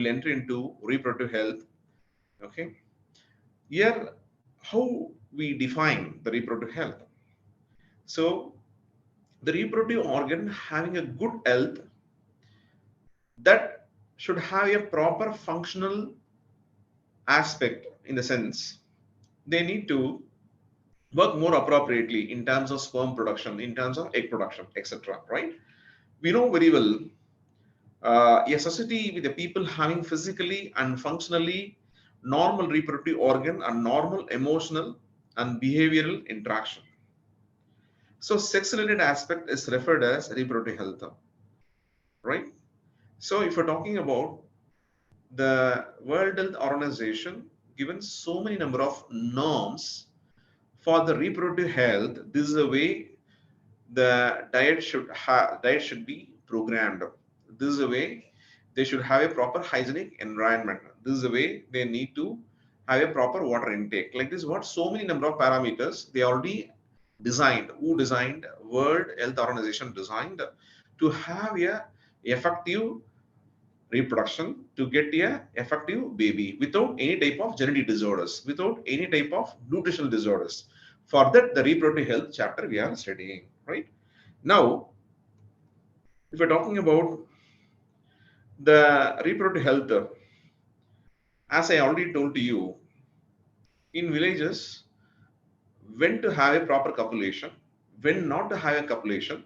we'll enter into reproductive health. Okay. Here, how we define the reproductive health. So, the reproductive organ having a good health that should have a proper functional aspect in the sense they need to work more appropriately in terms of sperm production, in terms of egg production, etc. Right? We know very well a society with the people having physically and functionally normal reproductive organ and normal emotional and behavioral interaction. So sex related aspect is referred as reproductive health, right? So if we're talking about the World Health Organization given so many number of norms for the reproductive health, this is the way the diet should be programmed. This is the way they should have a proper hygienic environment. This is the way they need to have a proper water intake. Like this, what so many number of parameters they already designed. Who designed? World Health Organization designed to have a effective reproduction, to get a effective baby without any type of genetic disorders, without any type of nutritional disorders. For that, the reproductive health chapter we are studying, right? Now, if we're talking about the reproductive health, as I already told to you, in villages, when to have a proper copulation, when not to have a copulation,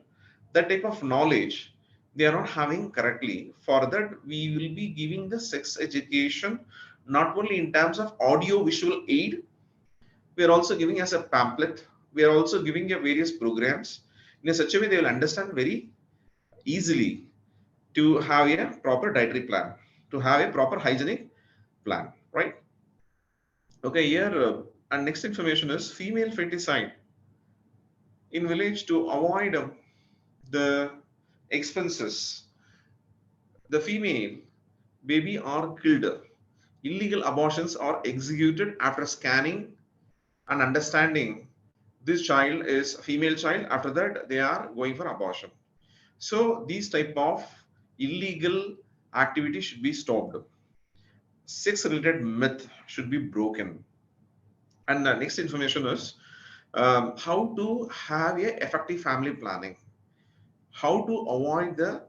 that type of knowledge they are not having correctly. For that, we will be giving the sex education not only in terms of audio visual aid, we are also giving as a pamphlet, we are also giving a various programs in a such a way they will understand very easily to have a proper dietary plan, to have a proper hygienic plan, right? Okay, here and next information is female feticide in village to avoid the expenses. The female baby are killed. Illegal abortions are executed after scanning and understanding this child is a female child. After that, they are going for abortion. So these type of illegal activity should be stopped. Sex related myth should be broken. And the next information is how to have a effective family planning, how to avoid the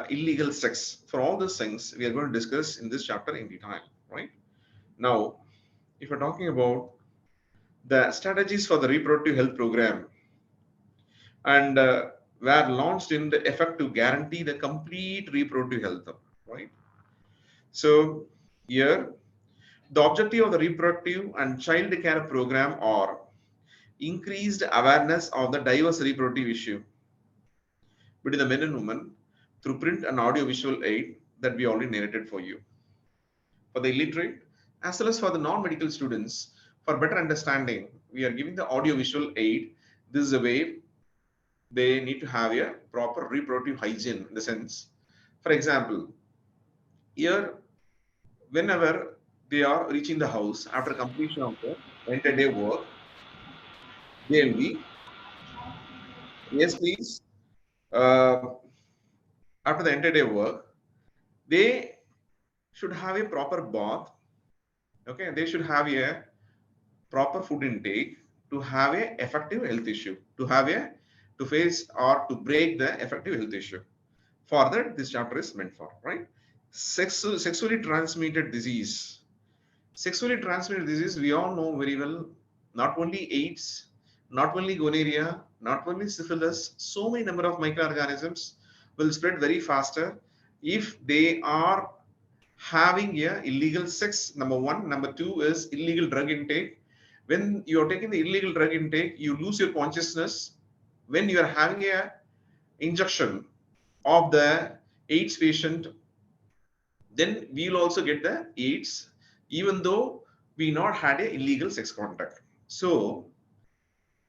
illegal sex. For all these things, we are going to discuss in this chapter in detail, right? Now, if we're talking about the strategies for the reproductive health program and were launched in the effect to guarantee the complete reproductive health, right? So here, the objective of the reproductive and child care program are increased awareness of the diverse reproductive issue between the men and women through print and audio visual aid that we already narrated for you. For the illiterate, as well as for the non-medical students, for better understanding, we are giving the audio visual aid. This is a way they need to have a proper reproductive hygiene in the sense. For example, here, whenever they are reaching the house after completion of the entire day work, they will be, yes, please. Uh, After the entire day work, they should have a proper bath. Okay, they should have a proper food intake to have a effective health issue, to have a to face or to break the effective health issue. For that, this chapter is meant for, right? Sexually transmitted disease. Sexually transmitted disease, we all know very well, not only AIDS, not only gonorrhea, not only syphilis, so many number of microorganisms will spread very faster if they are having a illegal sex. Number one. Number two is illegal drug intake. When you are taking the illegal drug intake, you lose your consciousness. When you are having a injection of the AIDS patient, then we will also get the AIDS, even though we not had a illegal sex contact. So,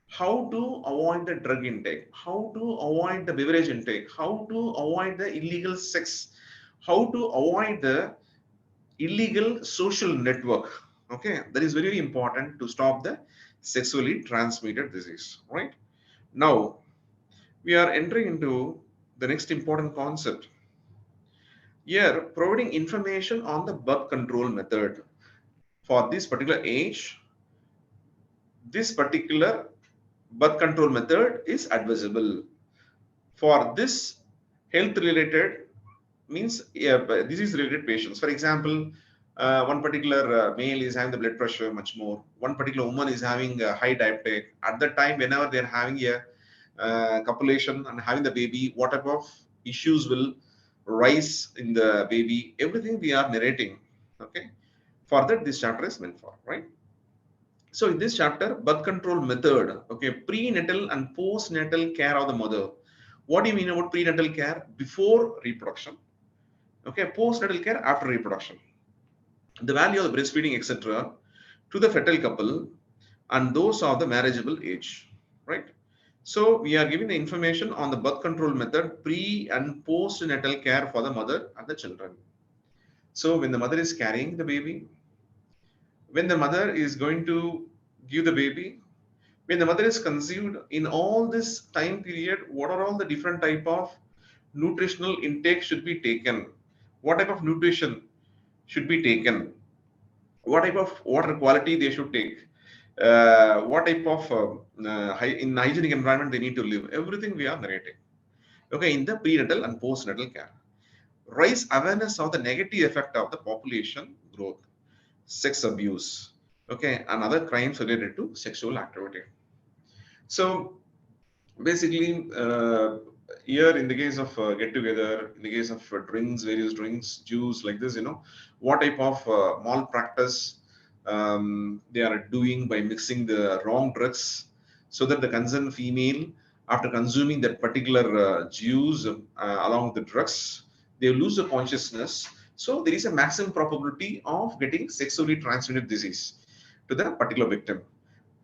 how to avoid the drug intake? How to avoid the beverage intake? How to avoid the illegal sex? How to avoid the illegal social network? Okay, that is very important to stop the sexually transmitted disease, right? Now, we are entering into the next important concept. Here, providing information on the birth control method for this particular age, this particular birth control method is advisable. For this health related means, yeah, disease related patients. For example, one particular male is having the blood pressure much more. One particular woman is having a high diabetic. At that time, whenever they're having a copulation and having the baby, what type of issues will rise in the baby? Everything we are narrating. Okay, for that this chapter is meant for, right? So in this chapter, birth control method, okay, prenatal and postnatal care of the mother. What do you mean about prenatal care? Before reproduction, okay, postnatal care after reproduction, the value of the breastfeeding, etc., to the fertile couple and those of the marriageable age, right? So we are giving the information on the birth control method, pre and postnatal care for the mother and the children. So when the mother is carrying the baby, when the mother is going to give the baby, when the mother is conceived, in all this time period, what are all the different type of nutritional intake should be taken? What type of nutrition should be taken? What type of water quality they should take? What type of in hygienic environment they need to live? Everything we are narrating. Okay, in the prenatal and postnatal care, raise awareness of the negative effect of the population growth, sex abuse, okay, and other crimes related to sexual activity. So basically, here in the case of get together, in the case of drinks, various drinks, juice like this, what type of malpractice they are doing by mixing the wrong drugs, so that the concerned female, after consuming that particular juice along with the drugs, they lose the consciousness. So there is a maximum probability of getting sexually transmitted disease to the particular victim.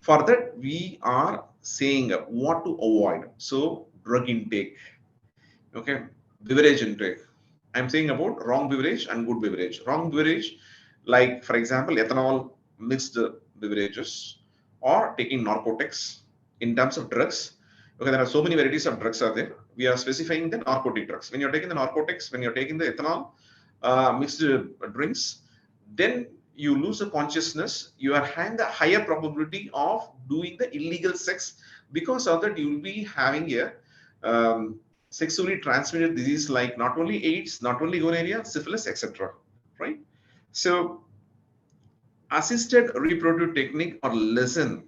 For that, we are saying what to avoid. So, drug intake, okay, beverage intake. I'm saying about wrong beverage and good beverage. Wrong beverage, like for example, ethanol mixed beverages, or taking narcotics. In terms of drugs, okay, there are so many varieties of drugs are there. We are specifying the narcotic drugs. When you're taking the narcotics, when you're taking the ethanol mixed drinks, then you lose the consciousness. You are having the higher probability of doing the illegal sex. Because of that, you will be having a sexually transmitted disease like not only AIDS, not only gonorrhea, syphilis, etc. Right? So, assisted reproductive technique or lesson.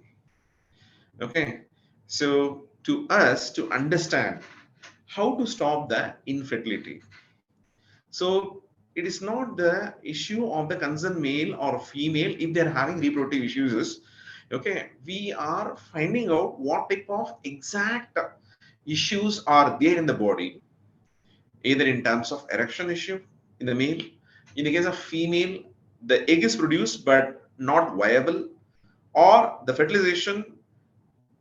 Okay. So, to us to understand how to stop the infertility. So it is not the issue of the concerned male or female if they're having reproductive issues. Okay, we are finding out what type of exact issues are there in the body, either in terms of erection issue in the male. In the case of female, the egg is produced but not viable, or the fertilization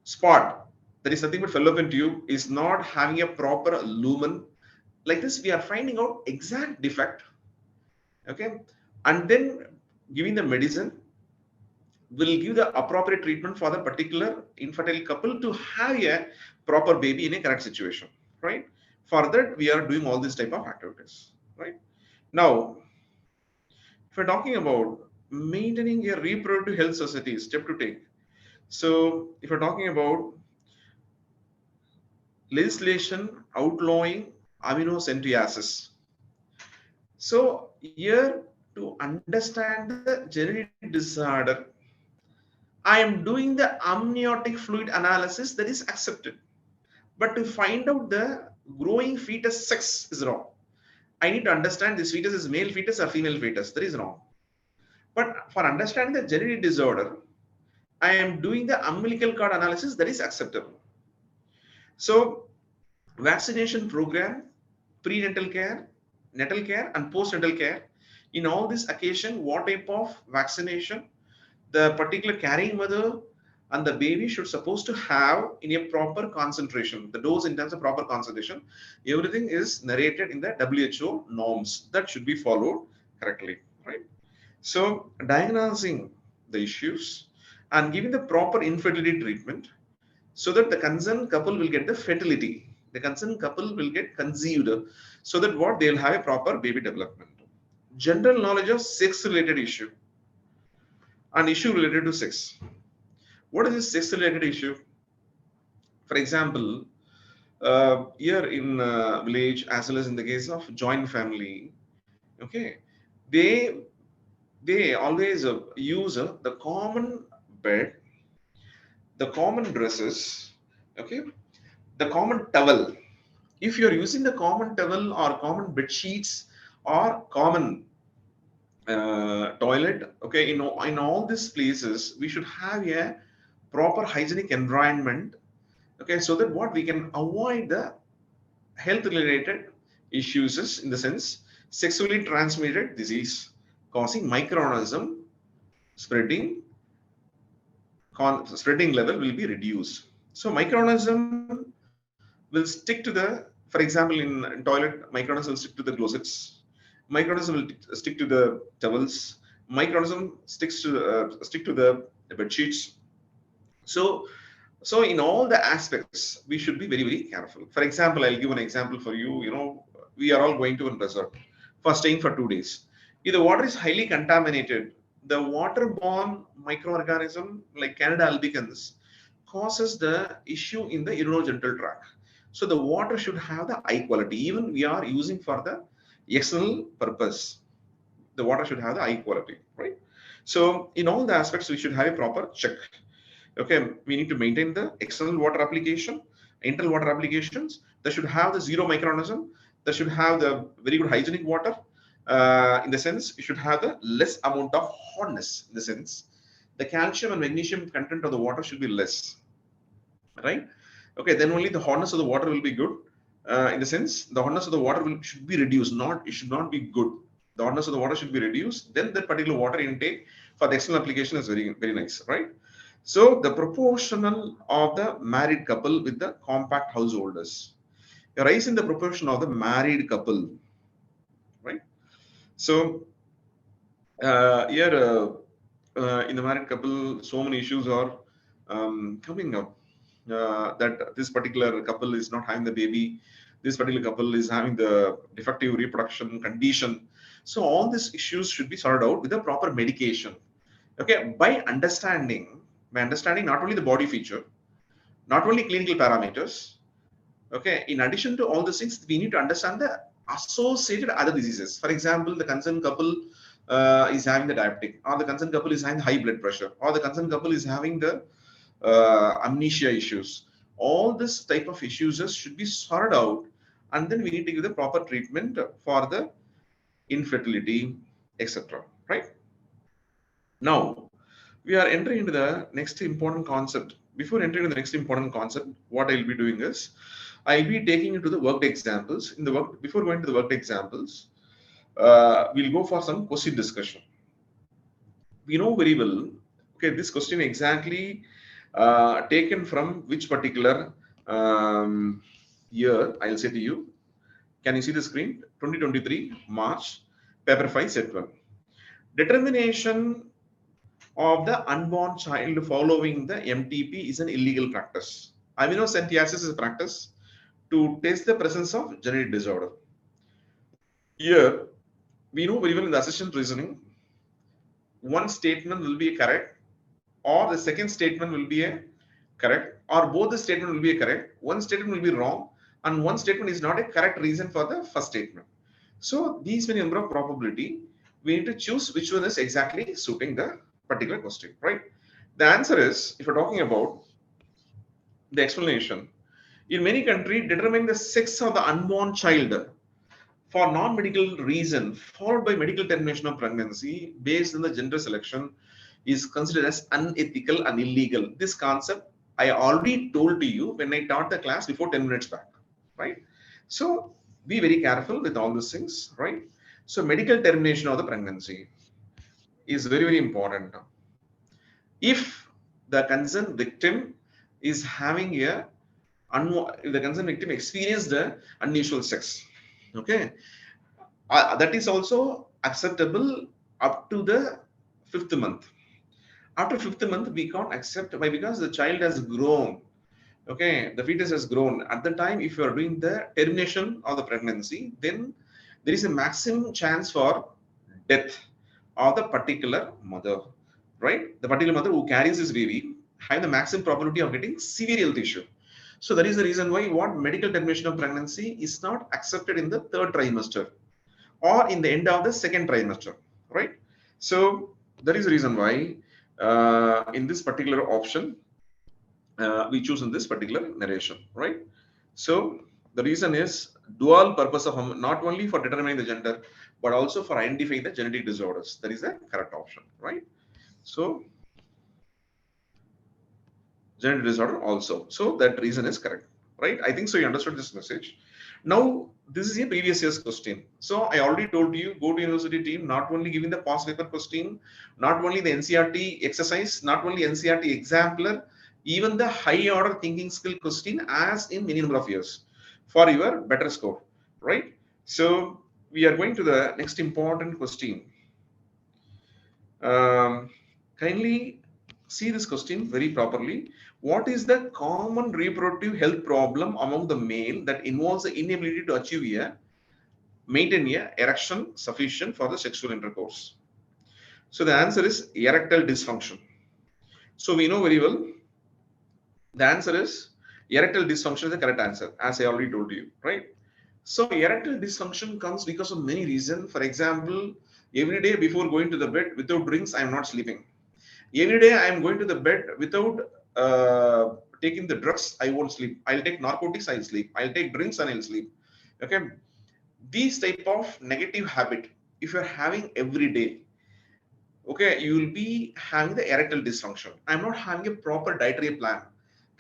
spot, that is nothing but fallopian tube, is not having a proper lumen. Like this, we are finding out exact defect, okay, and then giving the medicine will give the appropriate treatment for the particular infertile couple to have a proper baby in a correct situation, right? For that, we are doing all these type of activities, right? Now, if we're talking about maintaining a reproductive health society, step to take. So if we're talking about legislation outlawing amniocentesis, so here, to understand the genetic disorder, I am doing the amniotic fluid analysis, that is accepted. But to find out the growing fetus sex is wrong. I need to understand this fetus is male fetus or female fetus. That is wrong. But for understanding the genetic disorder, I am doing the umbilical cord analysis, that is acceptable. So vaccination program, prenatal care, natal care, and postnatal care. In all this occasion, what type of vaccination the particular carrying mother and the baby should supposed to have in a proper concentration, the dose in terms of proper concentration, everything is narrated in the WHO norms that should be followed correctly, right? So diagnosing the issues and giving the proper infertility treatment so that the concerned couple will get the fertility. The concerned couple will get conceived so that what they'll have a proper baby development. General knowledge of sex related issue, an issue related to sex. What is this sex related issue? For example, here in village as well as in the case of joint family, okay, they they always use the common bed, the common dresses, okay, the common towel. If you're using the common towel or common bed sheets or common toilet, okay, in all these places we should have a proper hygienic environment, okay, so that what we can avoid the health related issues is, in the sense, sexually transmitted disease causing microorganism spreading, spreading level will be reduced. So microorganism will stick to the, for example, in toilet, microorganism will stick to the closets, microorganism will stick to the towels, microorganism stick to the bed sheets. So so in all the aspects we should be very very careful. For example, I'll give an example for you. We are all going to a resort for staying for 2 days. If the water is highly contaminated, the waterborne microorganism like Candida albicans causes the issue in the urinogenital tract. So the water should have the high quality. Even we are using for the external purpose, the water should have the high quality, right? So in all the aspects we should have a proper check. Okay, we need to maintain the external water application, internal water applications. That should have the zero microorganism. That should have the very good hygienic water. In the sense, you should have the less amount of hardness. In the sense, the calcium and magnesium content of the water should be less, right? Okay, then only the hardness of the water will be good. In the sense, the hardness of the water should be reduced. Not it should not be good. The hardness of the water should be reduced. Then that particular water intake for the external application is very very nice, right? So the proportional of the married couple with the compact householders. A rise in the proportion of the married couple, right? So here in the married couple, so many issues are coming up. That this particular couple is not having the baby, this particular couple is having the defective reproduction condition. So all these issues should be sorted out with a proper medication. Okay, by understanding not only the body feature, not only clinical parameters. Okay, in addition to all these things, we need to understand the associated other diseases. For example, the concerned couple is having the diabetic, or the concerned couple is having high blood pressure, or the concerned couple is having the amnesia issues. All this type of issues should be sorted out, and then we need to give the proper treatment for the infertility, etc. Right? Now, we are entering into the next important concept. Before entering into the next important concept, what I'll be doing is I'll be taking you to the worked examples. In the work, before going to the worked examples, we'll go for some question discussion. We know very well, okay, this question exactly taken from which particular year, I'll say to you. Can you see the screen? 2023, March, paper 5, set 1. Determination of the unborn child following the MTP is an illegal practice. Amniocentesis is a practice to test the presence of genetic disorder. Here, we know very well in the assertion reasoning, one statement will be correct, or the second statement will be a correct, or both the statement will be a correct, one statement will be wrong, and one statement is not a correct reason for the first statement. So these many number of probability, we need to choose which one is exactly suiting the particular question, right? The answer is, if you're talking about the explanation, in many countries, determine the sex of the unborn child for non-medical reason, followed by medical termination of pregnancy based on the gender selection, is considered as unethical and illegal. This concept I already told to you when I taught the class before 10 minutes back, right? So be very careful with all these things, right? So medical termination of the pregnancy is very, very important. If the concerned victim is having if the concerned victim experienced unusual sex, okay, that is also acceptable up to the 5th month. After 5th month, we can't accept, why? Because the child has grown. Okay, the fetus has grown. At the time, if you are doing the termination of the pregnancy, then there is a maximum chance for death of the particular mother, right? The particular mother who carries this baby have the maximum probability of getting severe health issue. So that is the reason why what medical termination of pregnancy is not accepted in the third trimester or in the end of the second trimester, right? So that is the reason why in this particular option we choose in this particular narration, right? So the reason is dual purpose of not only for determining the gender, but also for identifying the genetic disorders. That is the correct option, right? So genetic disorder also. So that reason is correct, right? I think so. You understood this message. Now, this is a previous year's question. So I already told you, Gotouniversity team, not only giving the past paper question, not only the NCRT exercise, not only NCRT exemplar, even the high order thinking skill question as in many number of years for your better score, right? So we are going to the next important question. Um, Kindly see this question very properly. What is the common reproductive health problem among the male that involves the inability to achieve a maintain a erection sufficient for the sexual intercourse? So the answer is erectile dysfunction. So we know very well the answer is erectile dysfunction is the correct answer, as I already told you, right? So erectile dysfunction comes because of many reasons. For example, every day before going to the bed without drinks, I am not sleeping. Every day I am going to the bed without taking the drugs, I won't sleep. I'll take narcotics, I'll sleep. I'll take drinks and I'll sleep. Okay. These type of negative habit, if you're having every day, okay, you will be having the erectile dysfunction. I'm not having a proper dietary plan.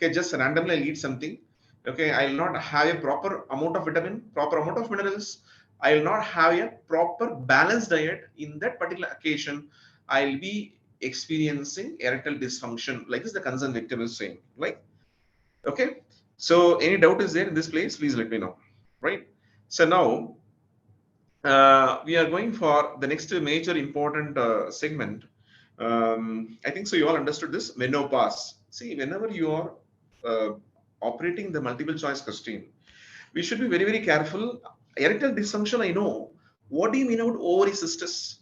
Okay, just randomly I'll eat something. Okay, I'll not have a proper amount of vitamin, proper amount of minerals. I'll not have a proper balanced diet. In that particular occasion, I'll be experiencing erectile dysfunction. Like this, the concerned victim is saying. Like, okay. So, any doubt is there in this place? Please let me know. Right. So now we are going for the next major important segment. I think so. You all understood this menopause. See, whenever you are uh, operating the multiple choice question, we should be very, very careful. Erectile dysfunction, I know. What do you mean about ovary cystis?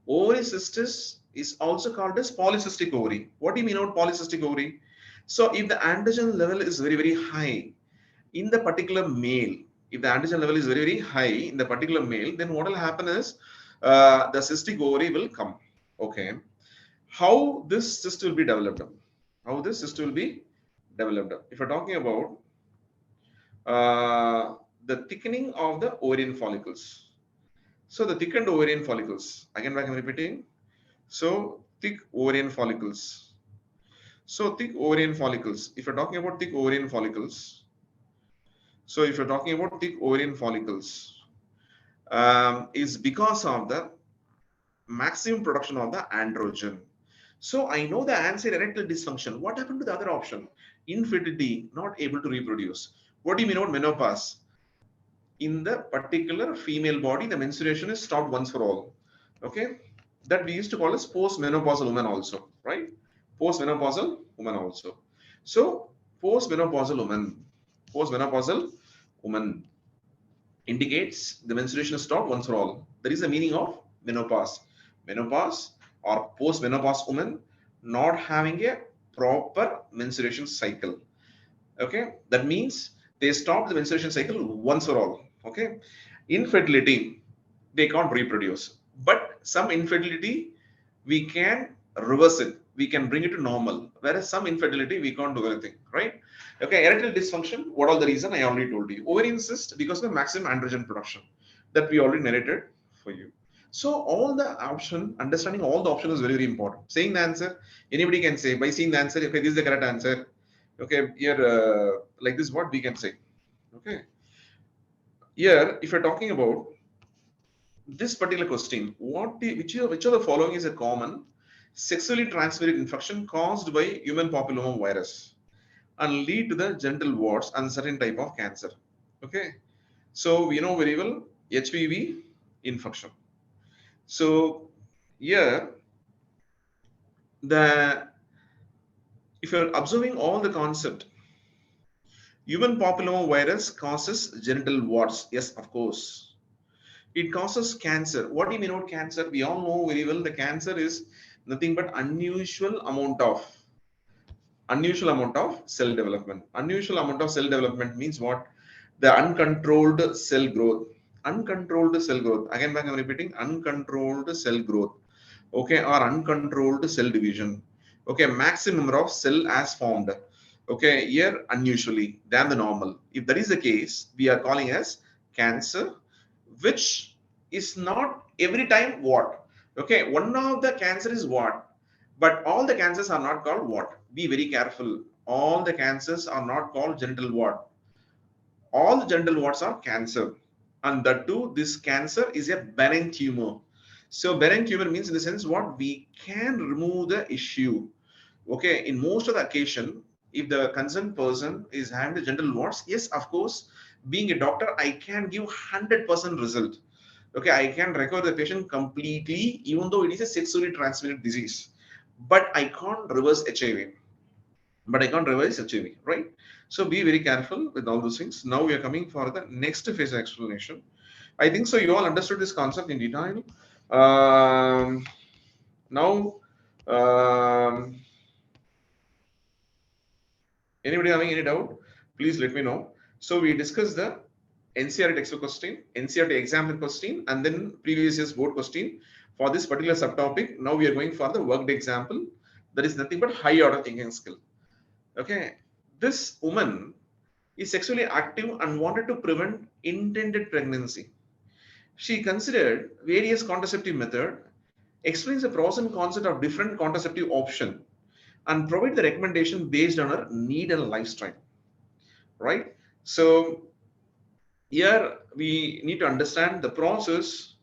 Ovary cystis is also called as polycystic ovary. What do you mean about polycystic ovary? So, if the androgen level is very, very high in the particular male, if the antigen level is very, very high in the particular male, then what will happen is the cystic ovary will come. Okay. How this cyst will be developed? How this cyst will be developed? If you're talking about the thickening of the ovarian follicles. So the thickened ovarian follicles, again back I'm repeating. So thick ovarian follicles. So thick ovarian follicles. If you're talking about thick ovarian follicles, so if you're talking about thick ovarian follicles, is because of the maximum production of the androgen. So I know the answer erectile dysfunction. What happened to the other option? Infertility, not able to reproduce. What do you mean about menopause? In the particular female body, the menstruation is stopped once for all. Okay, that we used to call as post-menopausal woman also, right? Post-menopausal woman also. So post-menopausal woman indicates the menstruation is stopped once for all. That is the meaning of menopause. Menopause or post-menopause woman not having a proper menstruation cycle. Okay, that means they stop the menstruation cycle once for all. Okay, infertility, they can't reproduce, but some infertility we can reverse it, we can bring it to normal, whereas some infertility we can't do anything, right? Okay, erectile dysfunction, what all the reason I already told you. Ovarian cyst because of the maximum androgen production that we already narrated for you. So all the option, understanding all the options is very, very important. Saying the answer, anybody can say by seeing the answer, okay, this is the correct answer. Okay, here like this what we can say. Okay, here if you're talking about this particular question, which of the following is a common sexually transmitted infection caused by human papilloma virus and lead to the genital warts and certain type of cancer? Okay, so we know very well HPV infection. So here the if you're observing all the concept, Human papillomavirus causes genital warts. Yes, of course. It causes cancer. What do you mean about cancer? We all know very well the cancer is nothing but unusual amount of cell development. Unusual amount of cell development means what? The uncontrolled cell growth. Uncontrolled cell growth. Again, back I'm repeating, uncontrolled cell growth. Okay, or uncontrolled cell division. Okay, maximum number of cell as formed. Okay, here unusually than the normal. If that is the case, we are calling as cancer, which is not every time what. Okay, one of the cancer is what, but all the cancers are not called what. Be very careful. All the cancers are not called genital wart. All the genital warts are cancer, and that too, this cancer is a benign tumor. So benign tumor means in the sense what we can remove the issue. Okay, in most of the occasion, if the concerned person is having the genital warts, yes, of course, being a doctor, I can give 100% result. Okay, I can recover the patient completely, even though it is a sexually transmitted disease. But I can't reverse HIV. But I can't reverse HIV, right? So be very careful with all those things. Now we are coming for the next phase of explanation. I think so. You all understood this concept in detail. Um, now, um, anybody having any doubt? Please let me know. So we discussed the NCERT textbook question, NCERT exam question, and then previous year's board question for this particular subtopic. Now we are going for the worked example. That is nothing but high order thinking skill. Okay, this woman is sexually active and wanted to prevent intended pregnancy. She considered various contraceptive methods, explains the pros and cons of different contraceptive options, and provide the recommendation based on her need and lifestyle. Right? So here we need to understand the process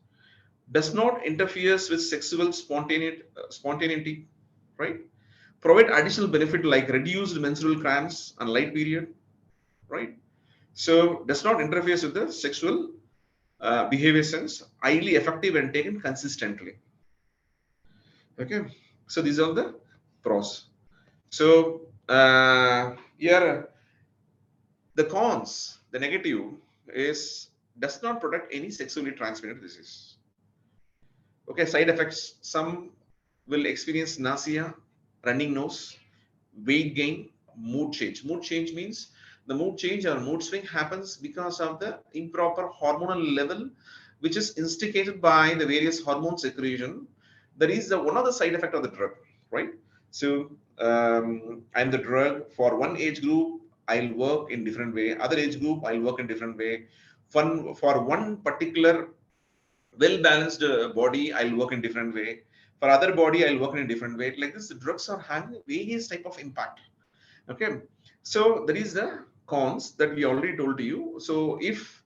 does not interfere with sexual spontaneity, right? Provide additional benefit like reduced menstrual cramps and light period, right? So does not interfere with the sexual behavior sense, highly effective and taken consistently. Okay, so these are the pros. So here the cons, the negative is does not protect any sexually transmitted disease. Okay, side effects, some will experience nausea, running nose, weight gain, mood change. Mood change means the mood change or mood swing happens because of the improper hormonal level, which is instigated by the various hormone secretion. That is the one of the side effect of the drug, right? So, and the drug for one age group, I'll work in different way. Other age group, I'll work in different way. For one particular well balanced body, I'll work in different way. For other body, I'll work in a different way. Like this, the drugs are having various type of impact. Okay, so that is the cons that we already told to you. So if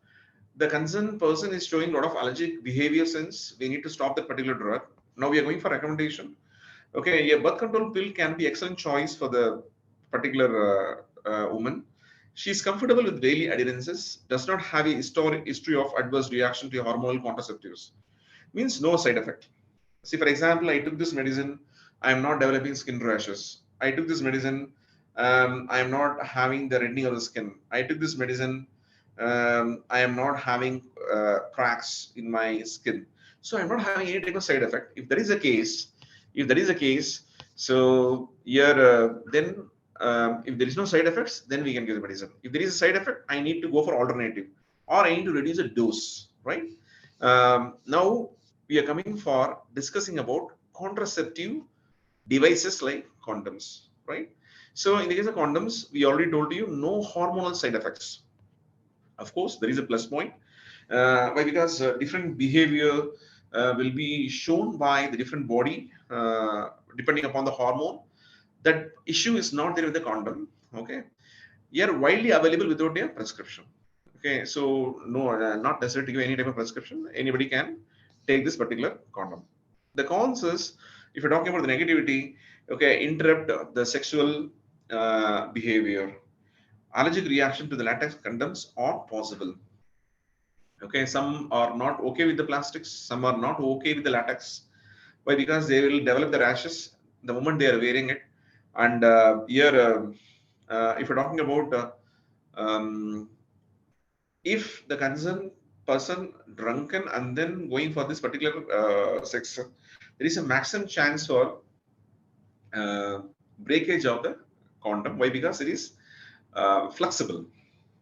the concerned person is showing a lot of allergic behavior sense, we need to stop that particular drug. Now we are going for recommendation. Okay, a birth control pill can be excellent choice for the particular woman. She is comfortable with daily adherences, does not have a history of adverse reaction to hormonal contraceptives. Means no side effect. See, for example, I took this medicine, I am not developing skin rashes. I took this medicine, I am not having the reddening of the skin. I took this medicine, I am not having cracks in my skin. So I'm not having any type of side effect. If that is the case, if that is the case, so here then if there is no side effects, then we can give the medicine. If there is a side effect, I need to go for alternative, or I need to reduce the dose, right? Now we are coming for discussing about contraceptive devices like condoms, right? So in the case of condoms, we already told you no hormonal side effects. Of course, there is a plus point. Why? Because different behavior will be shown by the different body depending upon the hormone. That issue is not there with the condom. Okay, they are widely available without a prescription. Okay, so no, not necessary to give any type of prescription. Anybody can take this particular condom. The cons is, if you're talking about the negativity, okay, interrupt the sexual behavior. Allergic reaction to the latex condoms are possible. Okay, some are not okay with the plastics, some are not okay with the latex. Why? Because they will develop the rashes the moment they are wearing it. And here, if you're talking about um, if the concerned person drunken and then going for this particular sex, there is a maximum chance for uh, breakage of the condom. Why? Because it is flexible.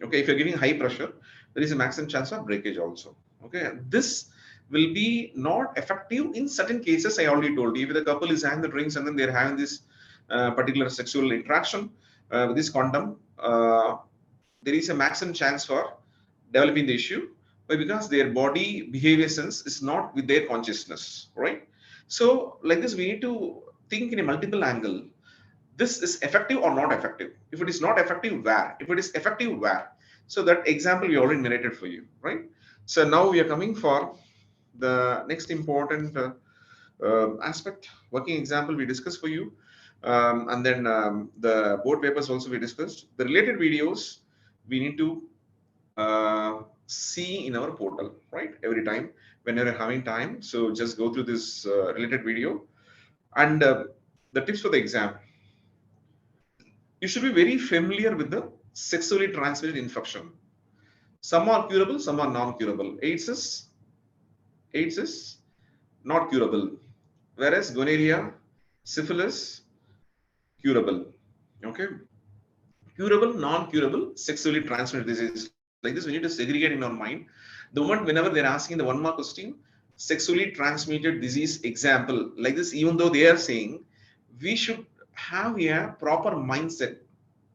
Okay, if you're giving high pressure, there is a maximum chance of breakage also. Okay, this will be not effective in certain cases. I already told you, if the couple is having the drinks and then they're having this particular sexual interaction with this condom, there is a maximum chance for developing the issue. Why? Because their body behavior sense is not with their consciousness, right? So like this, we need to think in a multiple angle. This is effective or not effective? If it is not effective, where? If it is effective, where? So that example we already narrated for you, right? So now we are coming for the next important aspect. Working example we discussed for you, and then the board papers also we discussed. The related videos we need to see in our portal, right? Every time when you're having time, so just go through this related video and the tips for the exam. You should be very familiar with the sexually transmitted infection. Some are curable, some are non-curable. AIDS is not curable, whereas gonorrhea, syphilis, curable. Okay, curable, non-curable, sexually transmitted disease. Like this, we need to segregate in our mind. The moment whenever they're asking the 1 mark question, sexually transmitted disease example, like this, even though they are saying, we should have a proper mindset.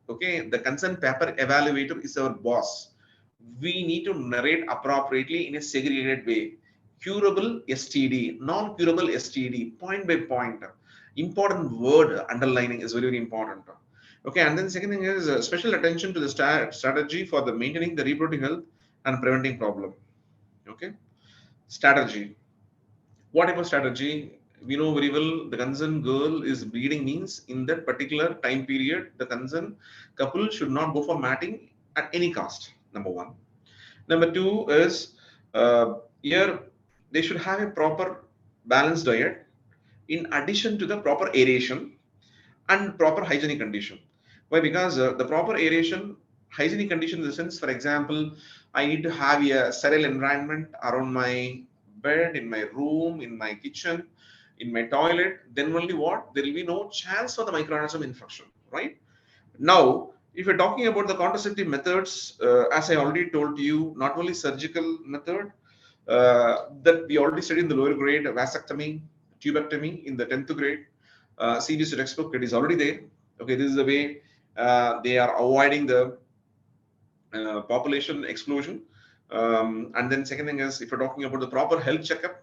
Okay, the consent paper evaluator is our boss. We need to narrate appropriately in a segregated way. Curable STD, non-curable STD, point by point. Important word underlining is very, very important. Okay, and then second thing is special attention to the strategy for the maintaining the reproductive health and preventing problem. Okay, strategy. What type of strategy? We know very well the concerned girl is bleeding means in that particular time period, the concerned couple should not go for matting at any cost. Number one. Number two is here they should have a proper balanced diet in addition to the proper aeration and proper hygienic condition. Why? Because the proper aeration, hygienic condition in the sense, for example, I need to have a sterile environment around my bed, in my room, in my kitchen, in my toilet. Then only what? There will be no chance for the microorganism infection, right? Now, if you're talking about the contraceptive methods, as I already told you, not only surgical method that we already studied in the lower grade, vasectomy, tubectomy in the 10th grade, CBSE textbook, it is already there. Okay, this is the way they are avoiding the population explosion. And then second thing is, if you're talking about the proper health checkup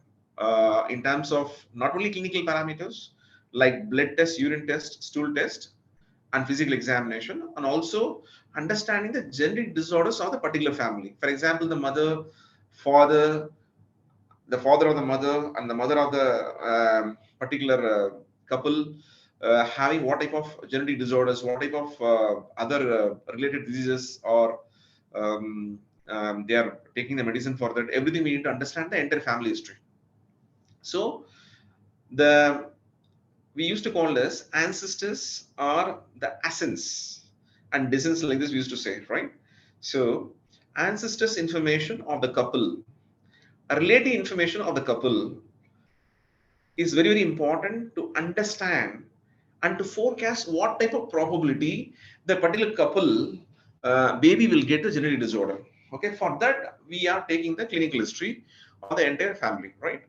in terms of not only clinical parameters like blood test, urine test, stool test, and physical examination, and also understanding the genetic disorders of the particular family. For example, the mother, father, the father of the mother, and the mother of the particular couple having what type of genetic disorders, what type of other related diseases, or they are taking the medicine for that. Everything we need to understand the entire family history. So the we used to call this ancestors are the essence and descents, like this we used to say, right? So ancestors information of the couple, relative information of the couple is very, very important to understand and to forecast what type of probability the particular couple baby will get the genetic disorder. Okay, for that we are taking the clinical history of the entire family, right?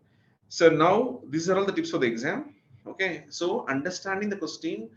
So now these are all the tips for the exam. Okay, so understanding the question